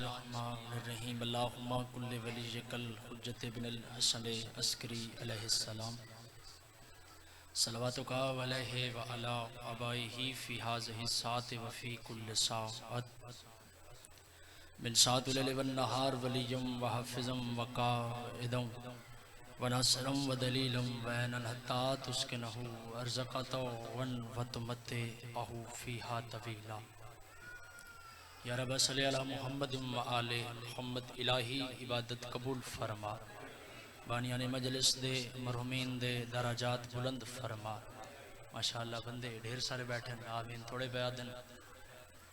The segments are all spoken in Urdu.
الرحمن الرحیم اللہم کل ولیک الحجت ابن الحسن عسکری علیہ السلام صلواتک علیہ وعلی آبائہ فی هذه الساعة وفی کل ساعة من ساعة الليل والنهار وليا وحافظا وقائدا وناصرا ودليلا وعينا حتى تسكنه أرزقا طوعا وتمتعه فيها طويلا یا رب صلی علی محمد و آل محمد الہی عبادت قبول فرما بانیان مجلس دے مرحومین دے درجات بلند فرما ماشاءاللہ بندے ڈھیر سارے بیٹھے ہیں آمین تھوڑے بیادن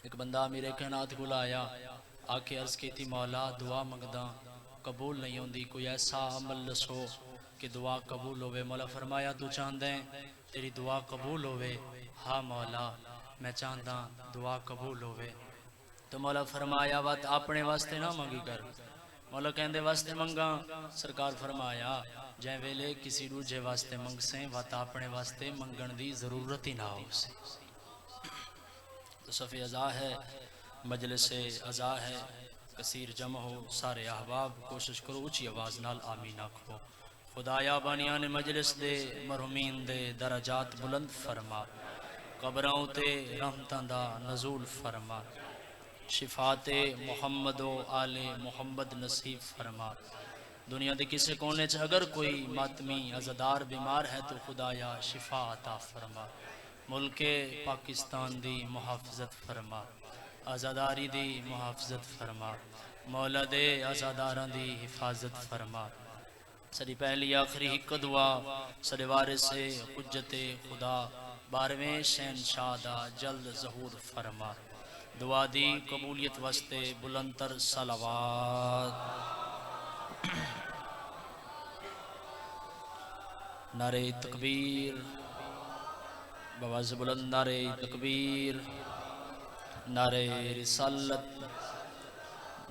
ایک بندہ میرے کائنات کو لایا آکے عرض کی تھی مولا دعا مگداں قبول نہیں ہوندی کوئی ایسا عمل لسو کہ دعا قبول ہوئے مولا فرمایا تو چاندیں تیری دعا قبول ہوئے ہاں مولا میں چانداں دعا قبول ہوئے تو مولا فرمایا وات اپنے واسطے نہ منگی کر مولا کہندے واسطے منگا سرکار فرمایا جائیں ویلے کسی روجے واسطے منگ سیں وات اپنے واسطے منگن دی ضرورت ہی نہ ہو سے تو صفی ازا ہے مجلس ازا ہے کثیر جمع ہو سارے احباب کوشش کرو اچھی آواز نال آمین آکھو خدایا بانیان مجلس دے مرحومین دے درجات بلند فرما قبراں تے رحمتاں دا نزول فرما شفاعت محمد و آل محمد نصیب فرما دنیا دے کسے کونے چھ اگر کوئی ماتمی عزدار بیمار ہے تو خدایا شفا عطا فرما ملک پاکستان دی محافظت فرما عزداری دی محافظت فرما مولا دے عزداران دی حفاظت فرما سری پہلی آخری حق دعا سری وارث حجت خدا بارویں شہنشاہ دا جلد ظہور فرما دعا دی قبولیت واسطے بلندر صلوات نعرہ تکبیر بواز بلند نعرہ تکبیر نعرہ رسالت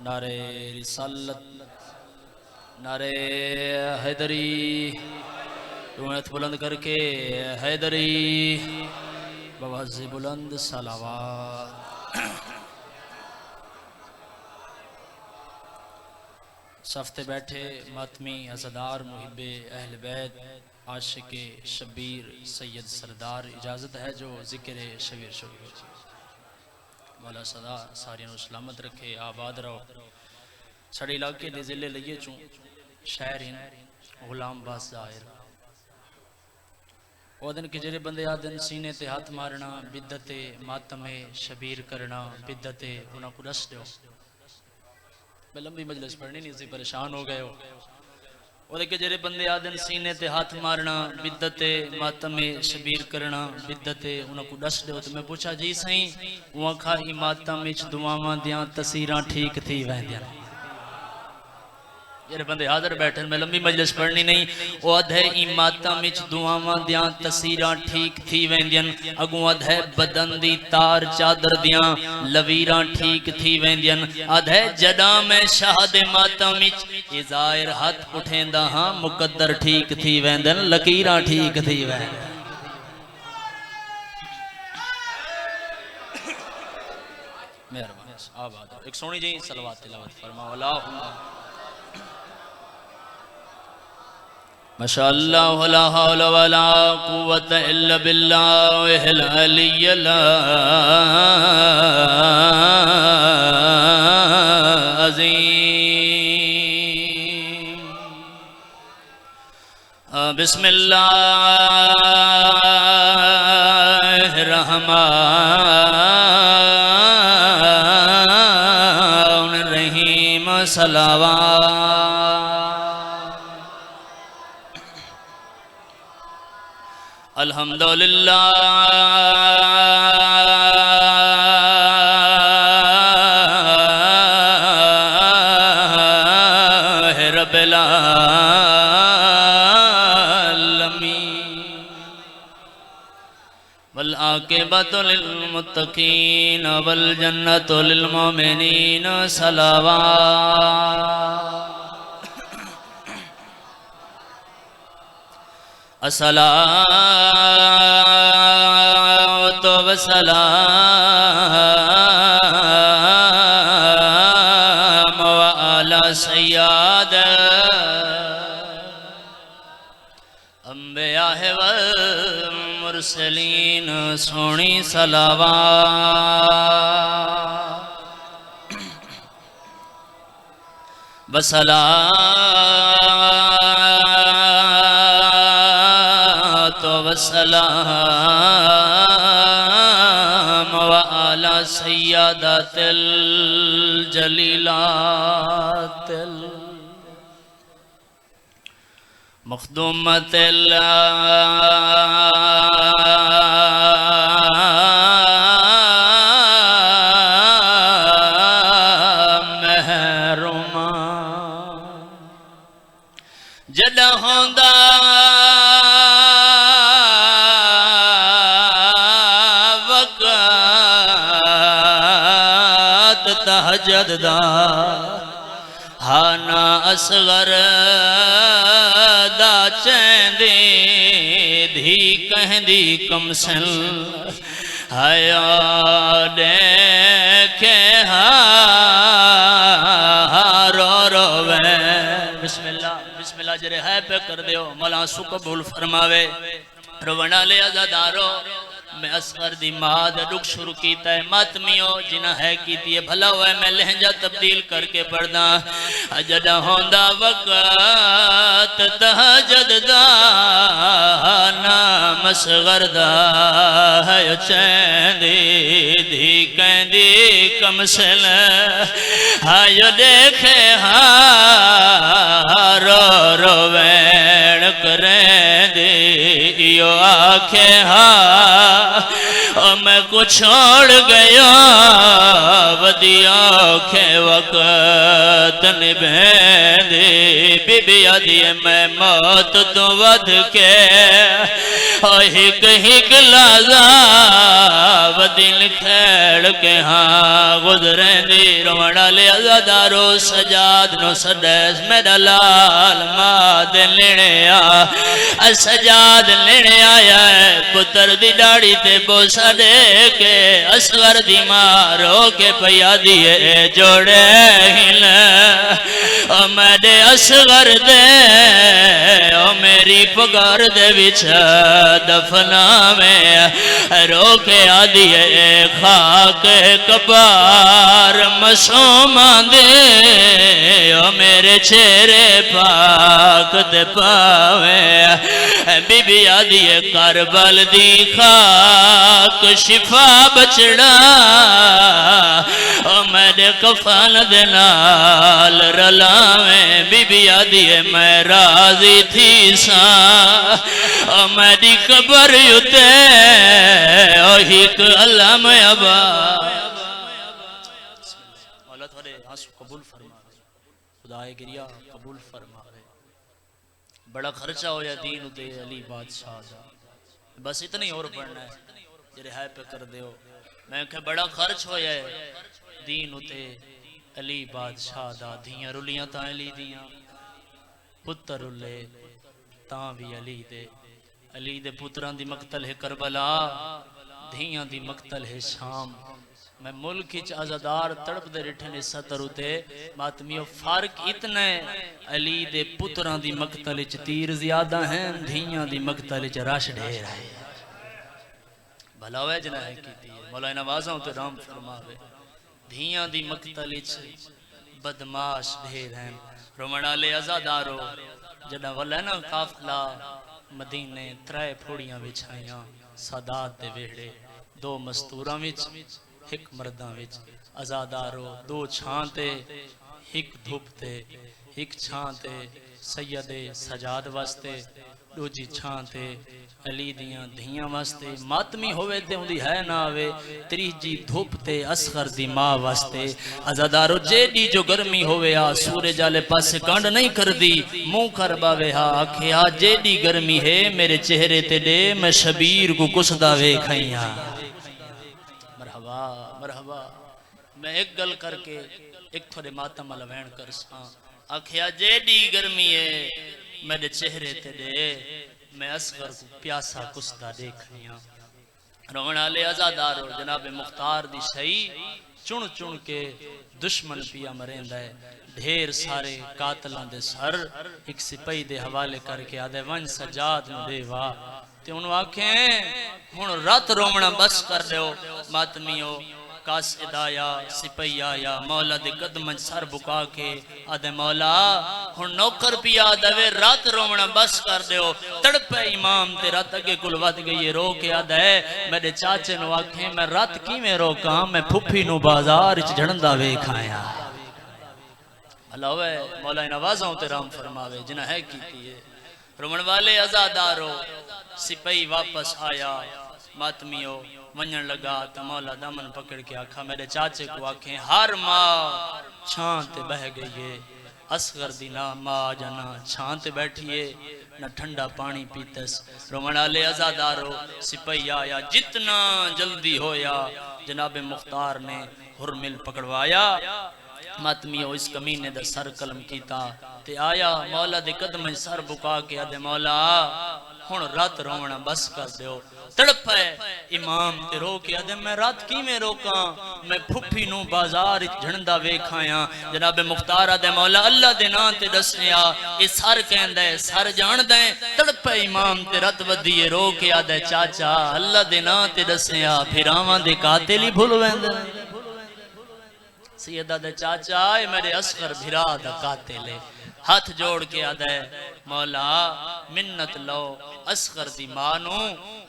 نعرہ رسالت نعرہ حیدری روایت بلند کر کے حیدری بواز بلند صلوات صفتے بیٹھے ماتمی عزدار محب اہل بیت عاشق شبیر سید سردار اجازت ہے جو ذکر شبیر شبیر مولا صدا ساریوں سلامت رکھے آباد رہو سڑی علاقے دے ذلے لئیے چوں شہر ہیں غلام باز ظاہر وہ دن کے جرے بندے آدن سینے تے ہاتھ مارنا بدت ماتم شبیر کرنا بدت انہاں کو رس دیو میں لمبی مجلس پڑھنی نہیں سی پریشان ہو گئے ہو وہ دن کے جرے بندے آدن سینے تے ہاتھ مارنا بدت ماتم شبیر کرنا بدت انہاں کو رس دیو تو میں پوچھا جی سائیں وہاں کھائی ماتم اچ دعاواں دیاں تصیراں ٹھیک تھی وہندیاں یہ بندے حاضر بیٹھے میں لمبی مجلس پڑھنی نہیں وہ ادھے ایماتاں مچ دعاواں دیاں تصیراں ٹھیک تھی ویندین اگوں ادھے بدن دی تار چادر دیاں لویراں ٹھیک تھی ویندین ادھے جڑاں میں شہد ماتاں مچ یہ ظاہر ہاتھ اٹھیندا ہاں مقدر ٹھیک تھی ویندین لکیراں ٹھیک تھی ویندین مہربانی آباد ایک سونی جی صلوات تلاوت فرماؤ اللہم ماشاءاللہ لا حول ولا قوة الا باللہ العلی العظیم بسم اللہ الرحمن الرحیم صلوات الحمدللہ رب العالمین والعاقبۃ للمتقین والجنۃ للمؤمنین صلوات الصلاة والسلام سید انبیاء والمرسلین سونی صلوات بصلاۃ وسلام وعلی سیدات الجلیلات مخدومت محروما جدا ہوندا وقت تہجد دا ہانا اصغر دا چیندی دھی کہندی کمسن حیا دیکھے رو روے بسم اللہ جرے ہے پہ کر دیو مولا سو قبول فرماوے رونا لے عزادارو میں اصغر دی ماں دے دکھ شروع کیتا ہے ماتمیوں جنہ ہے کیتی ہے بھلا ہوئے میں لہنجہ تبدیل کر کے پڑھدا جدہ ہوندہ وقت تہجد دا نام اصغر دا ہے چیندی دھی کہندی کمسل ہائیو دیکھے رو وین کریں دی یو آنکھیں میں کچھ چھوڑ گیا ودیاں کے وقت نبھیں دی بی بی آدھی میں موت تو ود کے ہک ہک لازا ودل کھیڑ کے گزریں دی روڑا لے عزادارو سجاد نو سڈیس میرا لال ماد لینے سجاد لینے آیا ہے پتر دی ڈاڑی تے بوسا دے کے اصغر دی مارو کے پیا دیئے جوڑے ہل او میرے اصغر دے او میری پگار دے بچ دفنا میں رو کے آدیئے خاک کبار مسومان دے او میرے چہرے پاک دے پاوے بی بی آدیئے کربل دی خاک شفا بچڑا او میرے کفان دے نال رلاویں بی بی آدیئے میں راضی تھی ساں او میری قبر یوتے او ہیک اللہ میں ابا مولا تھوڑے آنسو قبول فرما خدای گریا قبول فرما بڑا خرچہ ہو یا دین دے علی بادشاہ دا بس اتنی اور پڑھنا ہے جرے ہے پہ کر دیو میں کہ بڑا خرچ ہو یا دین تے علی بادشاہ دا دھیاں رلیاں تاں علی دیاں پتر رلے تاں بھی علی دے پتران دی مقتل ہے کربلا دھیاں دی مقتل ہے شام میں ملک اچ عزادار تڑپ دے رٹھنے ستر ہوتے ماتمیوں فرق اتنا ہے علی دے پتران دی مقتل اچ تیر زیادہ ہیں دھیاں دی مقتل اچ رش ڈھیر ہے بھلا ہوئے جنہ ہے کیتی ہے مولا نوازاں تے رام فرماوے دھیاں دی مقتل اچ بدماش ڈھیر ہیں رومنہ لے عزادارو جنہ ولینا قافلہ مدینے ترائے پھوڑیاں بچھائیاں سادات دے ویڑے دو مستوراں وچ ہک مرداں وچ عزادارو دو چھانتے ہک دھوپتے ہک چھانتے سید سجاد واسطے دو جی چھانتے علی دیاں دھیاں واسطے ماتمی ہوئے تے ہوندی ہے نہ آوے تریجی دھوپتے اصغر دی ماں واسطے عزادارو جیڈی جو گرمی ہوئے سورج جالے پاسے کانڈ نہیں کر دی منہ کر باوے آکھیا جیڈی گرمی ہے میرے چہرے تے دے میں شبیر کو کس داوے کھائیاں مرحبا میں ایک گل کر کے ایک تھوڑے ماتم علوین کر ساں آکھیا جیڈی گرمی ہے میرے چہرے تے دے میں اصغر کو پیاسا کسدہ دیکھنیاں رونا لے عزادارو جناب مختار دی شئی چن چن کے دشمن پیا مریندا ہے ڈھیر سارے قاتلاں دے سر ایک سپاہی دے حوالے کر کے آدھے ون سجاد نو دے وا تے انہوں آکھیں ہن رات رومنا بس کر دیو ماتمیو قاصد آیا سپاہی آیا مولا دے قدم سر بکا کے آدھے مولا ہن نوکر پیا آدھے رات رومنا بس کر دیو تڑپے امام تے رات اگے کل ود گئی رو کے آدھے میرے چاچے نو آکھیں میں رات کی میں روکاں میں پھپھی نو بازار اچ جھڑندا ویکھایا اللہ ہوئے مولا ان آوازوں تے رام فرماوے جنہ ہے کیتی ہے رومن والے ازادارو سپاہی واپس آیا ماتمیو ونجن لگا تو مولا دامن پکڑ کے آکھا میرے چاچے کو آکھیں ہر ماں چھانتے بہ گئی ہے اصغر دی نا ماں جانا چھانتے بیٹھئے نہ ٹھنڈا پانی پیتس رومن والے ازادارو سپاہی آیا جتنا جلدی ہویا جناب مختار نے ہرمل پکڑوایا ماتمیو اس کمینے دا سر قلم کیتا تے آیا مولا دے قدم سر بکا کے آدھے مولا ہن رات رونا بس کر دیو تڑپ ہے امام تے رو کے آدھے میں رات کی میں روکاں میں پھپھی نو بازار جھنڈا ویکھایا جناب مختار آدھے مولا اللہ دے نا تے دسیا اے سر کہندہ ہے سر جان دیں تڑپ ہے امام تے رات ودیے رو کے آدھے چاچا اللہ دے نا تے دسیا پھر آمان دے قاتلی بھول ویندے سیدہ دے چاچا اے میرے اصغر بھرا دا قاتل ہے ہاتھ جوڑ کے آدھے مولا منت لو اصغر دی مانو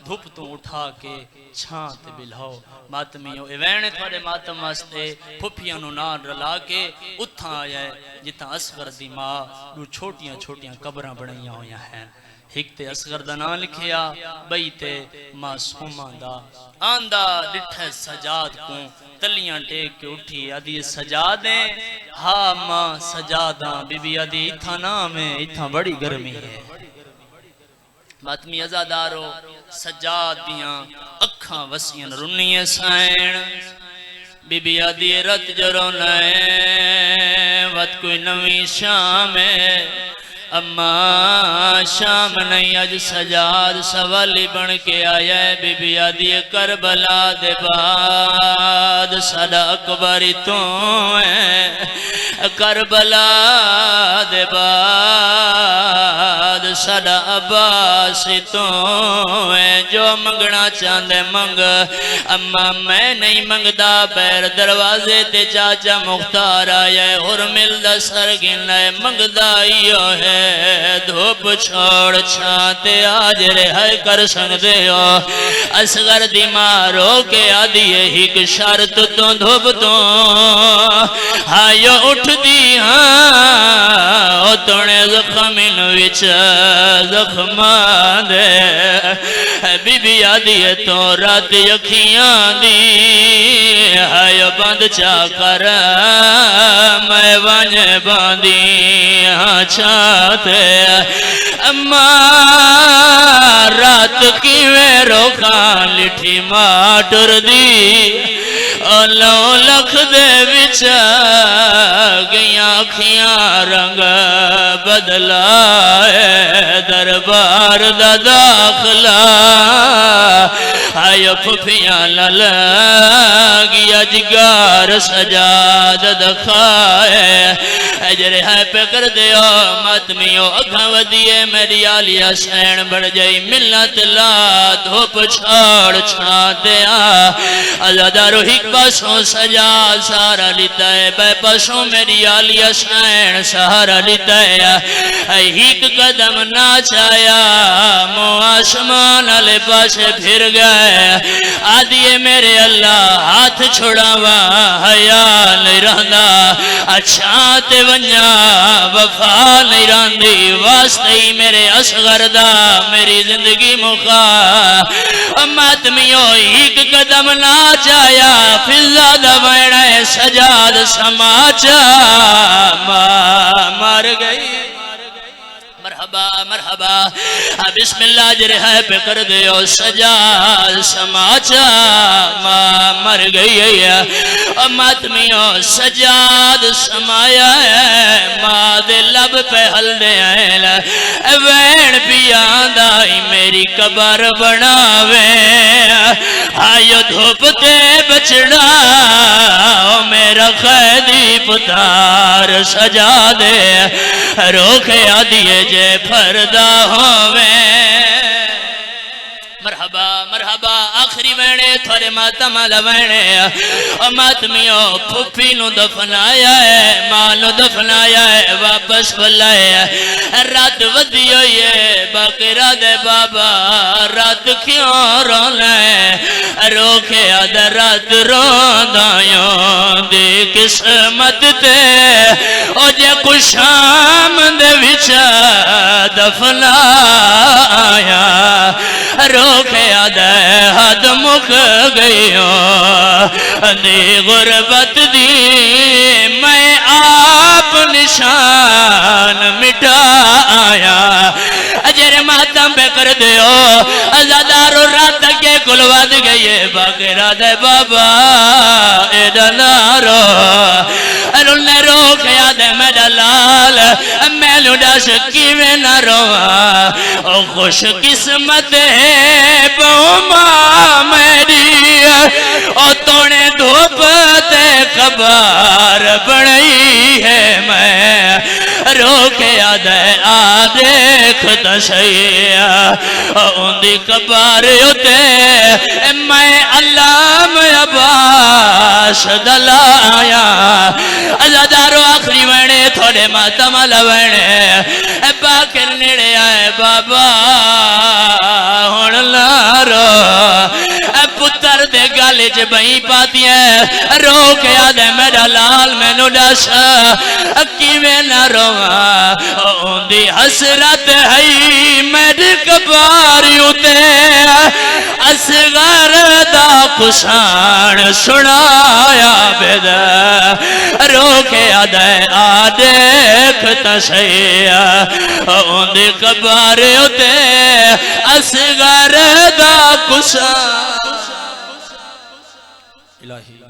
دھوپ تو اٹھا کے چھانت بلہو ماتمیوں ایوین تھوڑے ماتم واسطے پھپیانو نان رلا کے اتھا آیا ہے جتا اصغر دی ماں نو چھوٹیاں چھوٹیاں قبریں بنائیاں ہویا ہیں ایک تے اصغر دا نام لکھیا بئی تے معصومہ دا آندہ ڈٹھے سجاد کو تلیاں ٹیک کے اٹھی آدھی سجادیں ہاں ماں سجاداں بی بی آدھی اتھا نام ہے اتھا بڑی گرمی ہے ماتمی ازادارو سجاد دیاں اکھاں وسیعن رنی سائن بی بی آدھی رت جرونائے وقت کوئی نوی شام ہے اما شام نہیں اج سجاد سوالی بن کے آیا ہے بی بی آدھی کربلا دے بعد صدا اکبری تو ہے کربلا دے بعد صدا عباس تو ہے جو منگنا چاندے منگ اما میں نہیں منگدا پیر دروازے تے چاچا مختار آیا ہے ہرمل دا سرگن ہے منگدا ہیو ہے دھوپ چھوڑ چھانتے آج رہائی کر سکتے ہو اصغر دی مارو کے آدھی ایک شرط تو دھوپ تو ہائیو اٹھ دی ہاں او تونے زخمین وچ زخمان دے بی بی آدھی تو رات یکھیاں دی ہائیو بند چا کر میں وانجے باندی ہاں چھاتے اما رات کی میں روکاں لٹھی ماٹر دی لو لکھ دے بچا گیاں کھیاں رنگ بدلائے دربار دا داخلہ آئیو پھپیاں لگیا جگار سجاد دکھائے اجرے ہے پکر دیو ماتمیو اکھاں ودیے میری آلیہ سین بڑھ جائی ملت لا دھوپ چھاڑ چھاتے ازادارو ہی پاسوں سجاد سارا لیتا ہے بے پاسوں میری آلیہ سین سارا لیتا ہے ایک قدم نہ چایا مو آسمان علی پاسے پھر گئے آدھیے میرے اللہ ہاتھ چھڑاوا حیا نہیں رہندا اچھا تے ونجا وفا نہیں راندی واسطے ہی میرے اصغر دا میری زندگی مخا ماتمیوں ایک قدم نہ جایا فضا دا ویڑے سجاد سماچا مار گئی مرحبا مرحبا بسم اللہ جرہے پہ کر دیو سجاد سماچا مر گئی ہے ماتمیوں سجاد سمایا ہے ماں دے لب پہ حل دے آئے وین پیان دائی میری قبر بناوے آئیو دھوپ تے بچڑا میرا قیدی پتار سجا دے روکے آدھیے جے پھردہ ہووے مرحبا مرحبا آخری وینے تھوڑے ماتم لوینے ماتمیوں پھپی نو دفنایا ہے ماں نو دفنایا ہے واپس بلائے رات ودی ہوئی ہے باقی رات بابا رات کیوں رونا ہے روکے آدھا رات روندائیوں دی قسمت تے او جے کچھ شام دے وچا دفنایا روکے آدھے حد مک گئیوں دی غربت دی میں آپ نشان مٹایا اجر ماتم پہ کر دیو ازادارو رات کے کلواد گئیے باقی رات بابا ایدنارو انہوں نے روکے آدھے میرا لال میں لڑا شکی میں نہ روا او خوش قسمت ہے بہما میری او تونے دھوپ تے قبار بڑی ہے میں روکے آدھے آدھے خدا شیعہ ان دی قبار ہوتے میں علام عباس دلایا ازادارو آخری وینے تھوڑے ماتم لوینے باکر نیڑے آئے بابا ہون لارو پتر دے گالے چ بہی پاتی ہے روکے آدھے میرا لال میں نو ڈاشا کیویں نہ رواں اون دی حسرت ہے میری قبار ہوتے اصغر دا کسان سنایا بیدا روکے آدھے آدھے سیاں اون دی قبار ہوتے اصغر دا کسان الہی